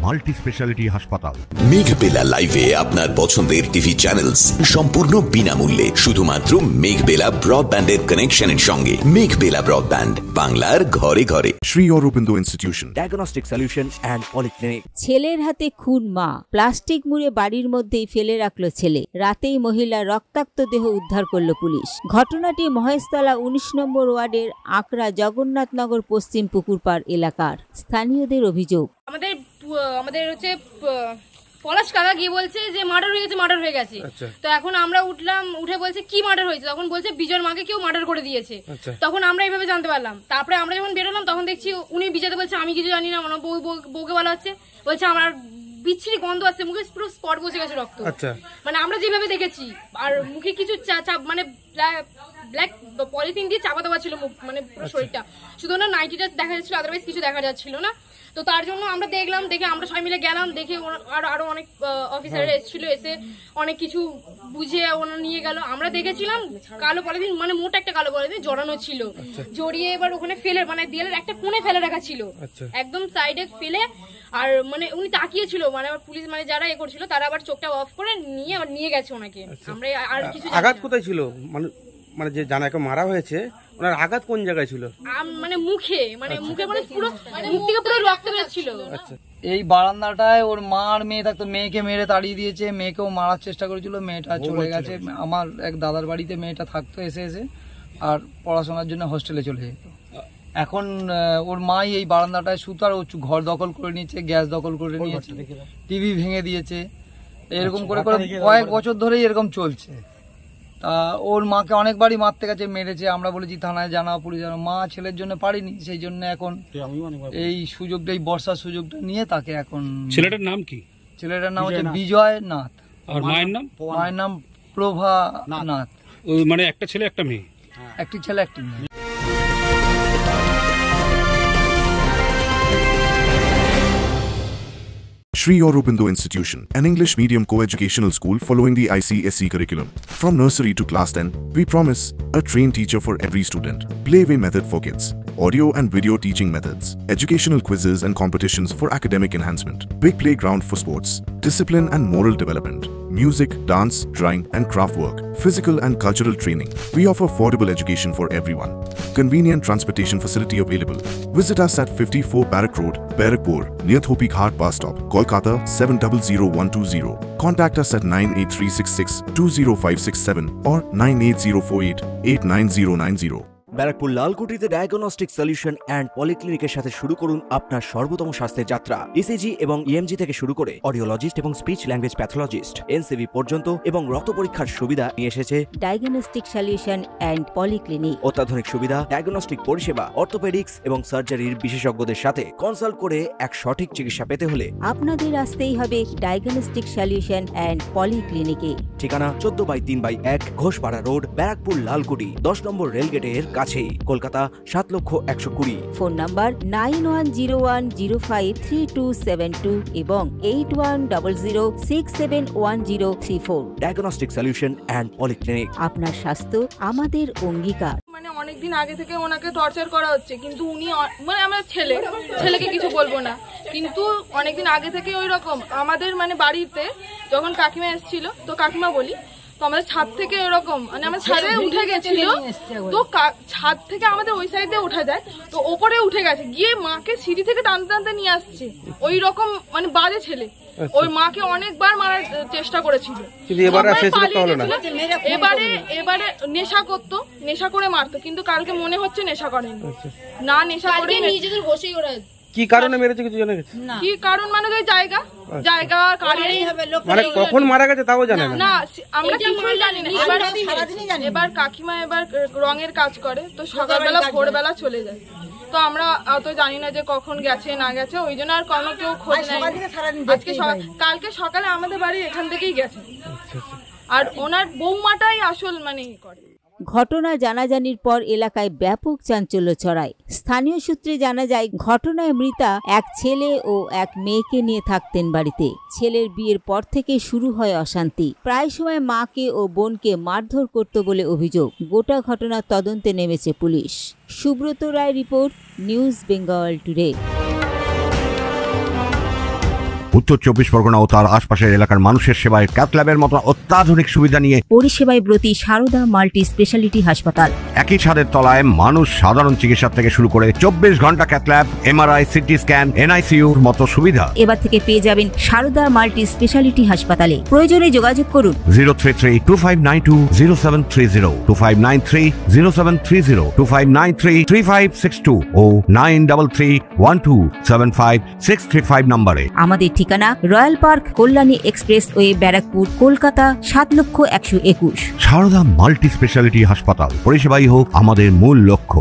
Multi speciality হাসপাতাল। মেঘবেলা লাইভে আপনার পছন্দের টিভি চ্যানেলস সম্পূর্ণ বিনামূল্যে, শুধুমাত্র মেঘবেলা ব্রডব্যান্ডের কানেকশনের সঙ্গে। মেঘবেলা ব্রডব্যান্ড, বাংলার ঘরে ঘরে। Sri Aurobindo Institution, diagnostic solution and polyclinic. ছেলের হাতে খুন মা, প্লাস্টিক মুড়ে বাড়ির মধ্যেই ফেলে রাখলো ছেলে। রাতেই মহিলার রক্তাক্ত দেহ উদ্ধার করল পুলিশ। ঘটনাটি মহেশতলা 19 নম্বর ওয়ার্ডের আকরা জগন্নাথনগর পশ্চিম পুকুরপাড় এলাকার। স্থানীয়দের অভিযোগ, আমাদের হচ্ছে পলাশ কাকা গিয়ে বলছে যে মার্ডার হয়ে গেছে। তো এখন আমরা উঠে বলছে কি মার্ডার হয়েছে, তখন বলছে বিজয়ের মাকে কেউ মার্ডার করে দিয়েছে। তখন আমরা এইভাবে জানতে পারলাম। তারপরে আমরা যখন বেরোলাম তখন দেখছি উনি বিজয়তে বলছে আমি কিছু জানি না, আমার বউকে বলা হচ্ছে, বলছে আমার বিচ্ছিরি গন্ধ আসছে, মুখে পুরো স্পট বসে গেছে রক্ত। মানে আমরা যেভাবে দেখেছি, আর মুখে কিছু মানে ব্ল্যাক পলিথিন দিয়ে চাপা দেওয়া ছিল মুখ, মানে পুরো শরীরটা, শুধু না নাইটিটা দেখা যাচ্ছিল, আদারওয়াইজ কিছু দেখা যাচ্ছিল না। তো তার জন্য আমরা দেখলাম, দেখে আমরা সবাই মিলে গেলাম, দেখে আরো অনেক অফিসাররা এসেছিল, এসে অনেক কিছু বুঝিয়ে ওনারা নিয়ে গেল। আমরা দেখেছিলাম কালো পলিথিন, মানে মোটা একটা কালো পলিথিন জড়ানো ছিল, জড়িয়ে এবার ওখানে ফেলে, মানে দেয়ালের একটা কোণে ফেলে রাখা ছিল, একদম সাইডে ফেলে। আর মানে উনি তাকিয়েছিল, মানে পুলিশ মানে যারা এ করছিল তারা আবার চোখটা অফ করে নিয়ে গেছে ওনাকে। আমরা আর কিছু আঘাত কোথায় ছিল, মানে যে জানাকে মারা হয়েছে ওনার আঘাত কোন জায়গায় ছিল? মানে মুখে, মানে পুরো মুখ থেকে পুরো রক্ত বেরোচ্ছিল। এই বারান্দাটায় ওর মা আর মেয়ে থাকতো, মেয়েকে মেরে তাড়িয়ে দিয়েছে, মেয়েকেও মারার চেষ্টা করেছিল, মেয়েটা চলে গেছে। আমার এক দাদার বাড়িতে মেয়েটা থাকতো এসে আর পড়াশোনার জন্য হোস্টেলে চলে যেত। এখন ওর মাই এই বারান্দাটায় শুতো, আর ও ঘর দখল করে নিয়েছে, গ্যাস দখল করে নিয়েছে, টিভি ভেঙে দিয়েছে, এরকম করে কয়েক বছর ধরেই এরকম চলছে। তা ওর মাকে অনেকবারই মারতে গেছে, মেরেছে। আমরা বলেছি থানায় জানাও, পুলিশ জানাও, মা ছেলের জন্য পারিনি, সেই জন্য এখন এই সুযোগটা, এই বর্ষার সুযোগটা নিয়ে তাকে এখন। ছেলেটার নাম কি? ছেলেটার নাম হচ্ছে বিজয় নাথ। আর মায়ের নাম? মায়ের নাম প্রভা নাথ। মানে একটা ছেলে একটা মেয়ে? একটি ছেলে একটি মেয়ে। Sri Aurobindo Institution, an English medium co-educational school following the ICSE curriculum. From nursery to class 10, we promise a trained teacher for every student. Playway method for kids, audio and video teaching methods, educational quizzes and competitions for academic enhancement, big playground for sports, discipline and moral development, music, dance, drawing and craft work, physical and cultural training. We offer affordable education for everyone. Convenient transportation facility available. Visit us at 54 Barrack Road, Barrackpur, near Thopi Ghat bus stop, Kolkata 700120. Contact us at 98366-20567 or 98048-89090. Barrackpore লালকুটিতে diagnostic solution and পলিক্লিনিকের সাথে শুরু করুন আপনার সর্বোত্তম স্বাস্থ্যের যাত্রা। ECG এবং ইএমজি থেকে শুরু করে অডিওলজিস্ট এবং স্পিচ ল্যাঙ্গুয়েজ প্যাথোলজিস্ট, এনসিভি পর্যন্ত এবং রক্ত পরীক্ষার সুবিধা নিয়ে এসেছে ডায়াগনস্টিক সলিউশন অ্যান্ড পলিক্লিনিক। অত্যাধুনিক সুবিধা, ডায়াগনস্টিক পরিষেবা, অর্থোপেডিক্স এবং সার্জারির বিশেষজ্ঞদের সাথে কনসাল্ট করে এক সঠিক চিকিৎসা পেতে হলে আপনাদের আসতেই হবে ডায়াগনস্টিক সলিউশন অ্যান্ড পলিক্লিনিকে। ঠিকানা 14/3/1 ঘোষপাড়া রোড, ব্যারাকপুর লালকুটি, 10 নম্বর রেলগেটের কাছেই, কলকাতা 7,120,000। ফোন নাম্বার 9101053272 এবং 8100671034। Diagnostic solution and polyclinic. আপনার স্বাস্থ্য আমাদের অঙ্গীকার। মানে অনেকদিন আগে থেকে ওনাকে টর্চার করা হচ্ছে, কিন্তু উনি মানে আমার ছেলেকে কিছু বলবো না, কিন্তু অনেকদিন আগে থেকে ওই রকম আমাদের মানে বাড়িতে যখন কাকিমা এসেছিল, তো কাকিমা বলি, তো আমাদের ছাদ থেকে এরকম মানে আমার ছাদে উঠে গেছিল, তো ছাদ থেকে আমাদের ওই সাইডে উঠা যায়, তো ওপরে উঠে গেছে, গিয়ে মাকে সিঁড়ি থেকে টানতে টানতে নিয়ে আসছে। ওই রকম মানে বাজে ছেলে, ওই মাকে অনেকবার মারার চেষ্টা করেছিল, এবারে নেশা করতো, নেশা করে মারতো, কিন্তু কালকে মনে হচ্ছে নেশা করেনি, না নেশা করে নিজেদের বসেই ওরা। কি কারণে মেরেছে কিছু জানা গেছে? কি কারণ মানে ওই জায়গা মানে কখন মারা গেছে তাও জানে না, আমরা কিছুই জানি না। এবার কাকিমা এবার রঙের কাজ করে, তো সকালবেলা ভোরবেলা চলে যায়, তো আমরা অত জানি না যে কখন গেছে না গেছে, ওই জন্য আর কোনো কেউ খোঁজ নেয়। কালকে সকালে আমাদের বাড়ি এখান থেকেই গেছে, আর ওনার বৌমাটাই আসল মানে করে। ঘটনা জানাজানির পর এলাকায় ব্যাপক চাঞ্চল্য ছড়ায়। স্থানীয় সূত্রে জানা যায়, ঘটনায় মৃতা এক ছেলে ও এক মেয়েকে নিয়ে থাকতেন বাড়িতে। ছেলের বিয়ের পর থেকে শুরু হয় অশান্তি, প্রায় সময় মাকে ও বোনকে মারধর করত বলে অভিযোগ। গোটা ঘটনার তদন্তে নেমেছে police. Subrata Roy report, news Bengal today. উত্তর 24 পরগনা ও তার আশপাশের এলাকার মানুষের সেবায় ক্যাথ ল্যাবের মতো অত্যাধুনিক সুবিধা নিয়ে পরিষেবায় ব্রতী সারদা মাল্টি স্পেশালিটি হাসপাতাল। একই ছাদের তলায় মানুষ সাধারণ চিকিৎসা থেকে শুরু করে 24 ঘন্টা cath lab, MRI, CT scan, এনআইসিইউর মতো সুবিধা এবার থেকে পেয়ে যাবেন সারদা মাল্টি স্পেশালিটি হাসপাতালে। প্রয়োজনে যোগাযোগ করুন 033-2592-0730, 2593-0730, 2593-3562 ও 9331275635 নম্বরে। আমাদের ঠিকানা Royal Park, Kalyani expressway, Barrackpore, Kolkata 7,121,000। Sarada multi speciality হাসপাতাল, পরিষেবাই হোক আমাদের মূল লক্ষ্য।